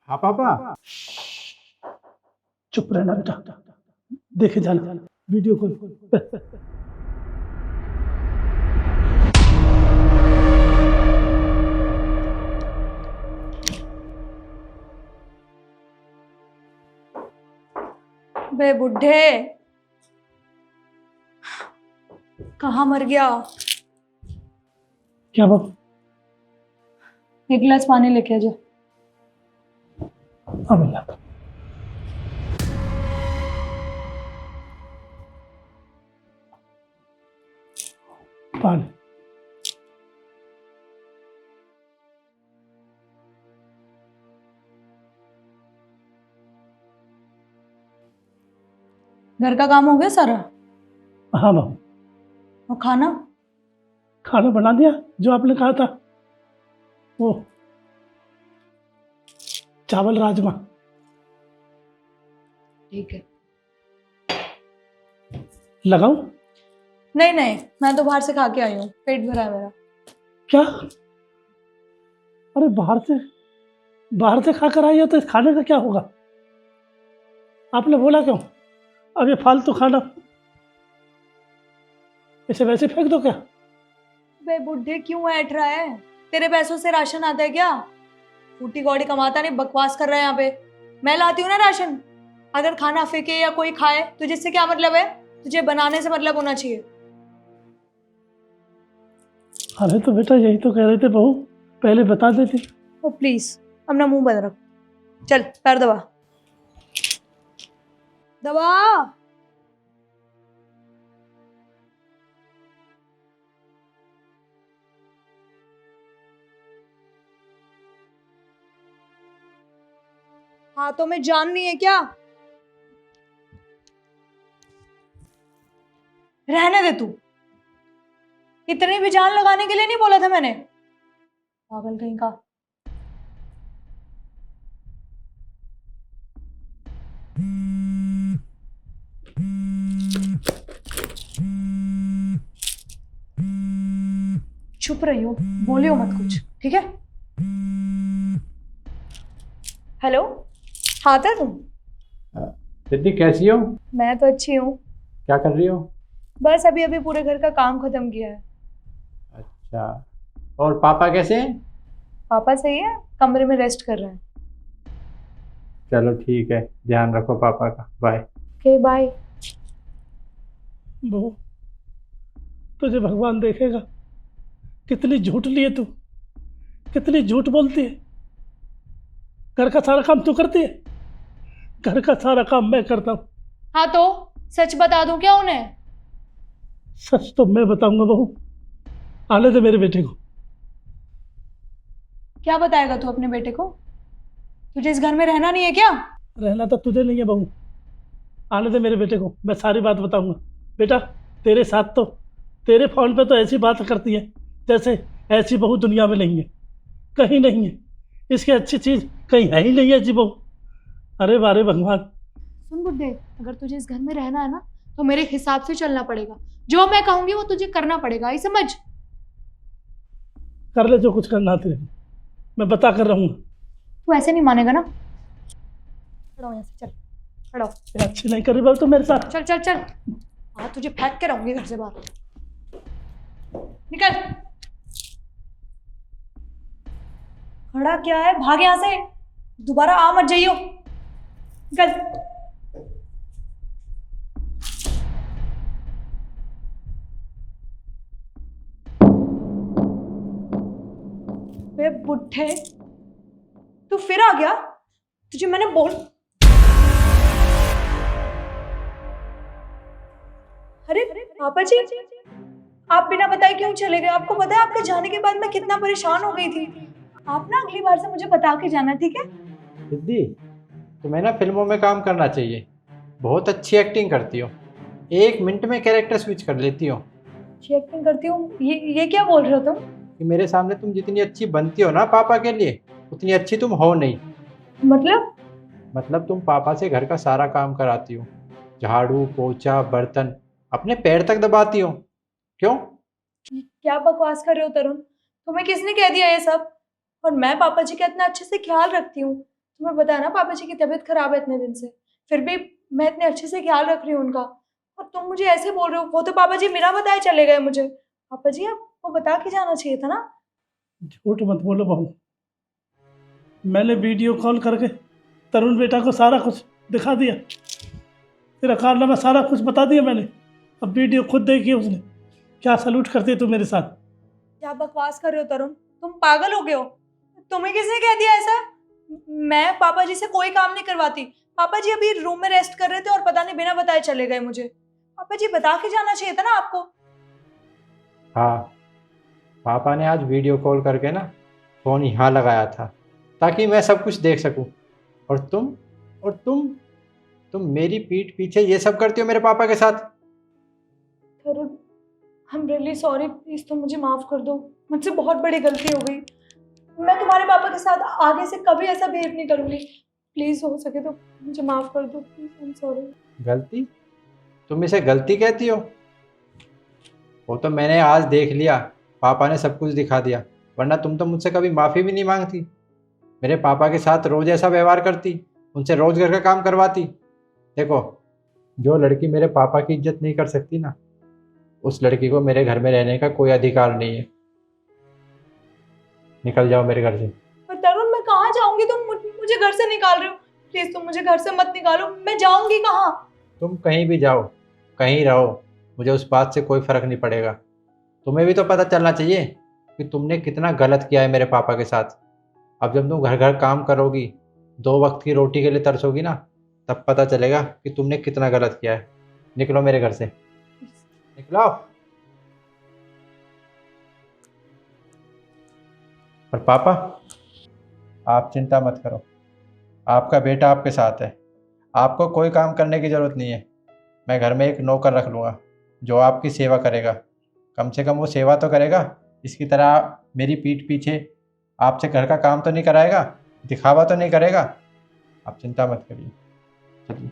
हाँ पापा। चुप रहना बेटा, देखे जाना वीडियो कॉल। बे बुढ़े, कहाँ मर गया? क्या बाबू? एक गिलास पानी लेके आ जा। अब अल्लाह पानी। घर का काम हो गया सारा? हाँ बाबू, और खाना? खाना बना दिया जो आपने कहा था, वो चावल राजमा। ठीक है। लगाऊं? नहीं नहीं, मैं तो बाहर से खा के आई हूँ, पेट भरा है मेरा। क्या? अरे बाहर से खाकर आई हो तो इस खाने का क्या होगा? आपने बोला क्यों? अब ये फालतू खाना इसे वैसे फेंक दो क्या? बे बुढ़े, क्यों ऐठ रहा है? तेरे पैसों से राशन आता है क्या? फूटी कौड़ी कमाता नहीं, बकवास कर रहा है यहाँ पे। मैं लाती हूँ ना राशन। अगर खाना फेंके या कोई खाए तो जिससे क्या मतलब है? तुझे बनाने से मतलब होना चाहिए। अरे तो बेटा यही तो कह रहे थे बहू, पहले बता देती। ओ प्लीज, अपना मुंह बंद रख। चल पैर दबा दबा। हाथों में जान नहीं है क्या? रहने दे तू। इतनी भी जान लगाने के लिए नहीं बोला था मैंने, पागल कहीं का। चुप रही हो, बोलियो मत कुछ, ठीक है? हेलो, हाँ था तुम? दीदी कैसी हो? मैं तो अच्छी हूँ। क्या कर रही हो? बस अभी अभी पूरे घर का काम खत्म किया है। अच्छा, और पापा कैसे हैं? पापा सही है, कमरे में रेस्ट कर रहे हैं। चलो ठीक है, ध्यान रखो पापा का। बाय। Okay bye. बहू, तुझे भगवान देखेगा, कितनी झूठ लिए तू, कितनी झूठ बोलती है। घर का सारा काम तू करती है, घर का सारा काम मैं करता हूँ। हाँ तो सच बता दूं क्या उन्हें? सच तो मैं बताऊंगा बहू, आने दे मेरे बेटे को। क्या बताएगा तू अपने बेटे को? तुझे इस घर में रहना नहीं है क्या? रहना तो तुझे नहीं है बहू, आने दे मेरे बेटे को, मैं सारी बात बताऊंगा। बेटा तेरे साथ तो, तेरे फोन पे तो ऐसी बात करती है जैसे ऐसी बहू दुनिया में नहीं है, कहीं नहीं है। इसकी अच्छी चीज कहीं है ही नहीं है जी बहू। अरे बारे भगवान। सुन बुड्ढे, अगर तुझे इस घर में रहना है ना तो मेरे हिसाब से चलना पड़ेगा। जो मैं कहूंगी वो तुझे करना पड़ेगा, ये समझ? कर ले जो कुछ करना तेरे को, मैं बता कर रहूंगा। तू ऐसे नहीं मानेगा ना। खड़ा हो यहाँ से, चल खड़ा हो। अच्छी नहीं कर रही बात तो मेरे साथ। चल चल चल, हाँ तुझे फेंक के रहूंगी घर से बाहर। निकल। खड़ा क्या है, भाग यहाँ से, दोबारा आ मत जाइयो। निकल। बे बुड्ढे, तू फिर आ गया? तुझे मैंने बोल। अरे पापा जी, आप बिना बताए क्यों चले गए? आपको पता है आपके जाने के बाद मैं कितना परेशान हो गई थी। आप ना अगली बार से मुझे बता के जाना, ठीक है? दीदी तुम्हें ना फिल्मों में काम करना चाहिए, बहुत अच्छी एक्टिंग करती हो, 1 मिनट में कैरेक्टर स्विच कर लेती हो। अच्छी एक्टिंग करती हूँ? ये क्या बोल रहे हो तुम? कि मेरे सामने तुम जितनी अच्छी बनती हो ना पापा के लिए, उतनी अच्छी तुम हो नहीं। मतलब तुम पापा से घर का सारा काम कराती हो, झाड़ू पोछा बर्तन, अपने पैर तक दबाती हो। क्यों? क्या बकवास कर रहे हो तरुण? तुम्हें किसने कह दिया ये सब? और मैं पापा जी का इतना अच्छे से ख्याल रखती हूँ, तुम्हें पता है ना पापा जी की तबीयत खराब है इतने दिन से, फिर भी मैं इतने अच्छे से ख्याल रख रही हूँ उनका, और तुम मुझे ऐसे बोल रहे हो। वो तो पापा जी बिना बताए चले गए मुझे। पापा जी आपको बता के जाना चाहिए था ना। झूठ मत बोलो बहू, मैंने वीडियो कॉल करके तरुण बेटा को सारा कुछ दिखा दिया, तेरा कारनामा सारा कुछ बता दिया मैंने। अब वीडियो खुद देखी उसने, क्या सलूट करती है तू मेरे साथ। क्या बकवास कर रहे हो तरुण, तुम पागल हो गए हो। तुम्हें किसने कह दिया ऐसा? मैं पापा जी से कोई काम नहीं करवाती। पापा जी अभी रूम में रेस्ट कर रहे थे और पता नहीं बिना बताए चले गए मुझे। पापा जी बता के जाना चाहिए था ना आपको। हाँ, पापा ने आज वीडियो कॉल करके ना फ़ोन यहाँ लगाया था ताकि मैं सब कुछ देख सकूं। और तुम मेरी पीठ पीछे ये सब करती हो मेरे पापा के साथ। Tarun, I am really sorry, please तुम मुझे माफ कर दो। मुझसे बहुत बड़ी गलती हो गई। मैं तुम्हारे पापा के साथ आगे से कभी ऐसा बिहेव नहीं करूंगी। प्लीज हो सके तो मुझे माफ कर दो, प्लीज, आई एम सॉरी। गलती? तुम इसे गलती कहती हो? वो तो मैंने आज देख लिया, पापा ने सब कुछ दिखा दिया, वरना तुम तो मुझसे कभी माफ़ी भी नहीं मांगती। मेरे पापा के साथ रोज़ ऐसा व्यवहार करती, उनसे रोज़ घर का काम करवाती। देखो, जो लड़की मेरे पापा की इज्जत नहीं कर सकती ना, उस लड़की को मेरे घर में रहने का कोई अधिकार नहीं है। निकल जाओ मेरे घर से। पर तरुण मैं कहाँ जाऊंगी? तुम मुझे घर से निकाल रहे हो। प्लीज तुम मुझे घर से मत निकालो। मैं जाऊंगी कहाँ? तुम कहीं भी जाओ, कहीं रहो, मुझे उस बात से कोई फ़र्क नहीं पड़ेगा। तुम्हें भी तो पता चलना चाहिए कि तुमने कितना गलत किया है मेरे पापा के साथ। अब जब तुम घर घर काम करोगी, 2 वक्त की रोटी के लिए तरसोगी ना, तब पता चलेगा कि तुमने कितना गलत किया है। निकलो मेरे घर से, निकलो। और पापा, आप चिंता मत करो, आपका बेटा आपके साथ है। आपको कोई काम करने की ज़रूरत नहीं है। मैं घर में एक नौकर रख लूँगा जो आपकी सेवा करेगा। कम से कम वो सेवा तो करेगा, इसकी तरह मेरी पीठ पीछे आपसे घर का काम तो नहीं कराएगा, दिखावा तो नहीं करेगा। आप चिंता मत करिए। चलिए।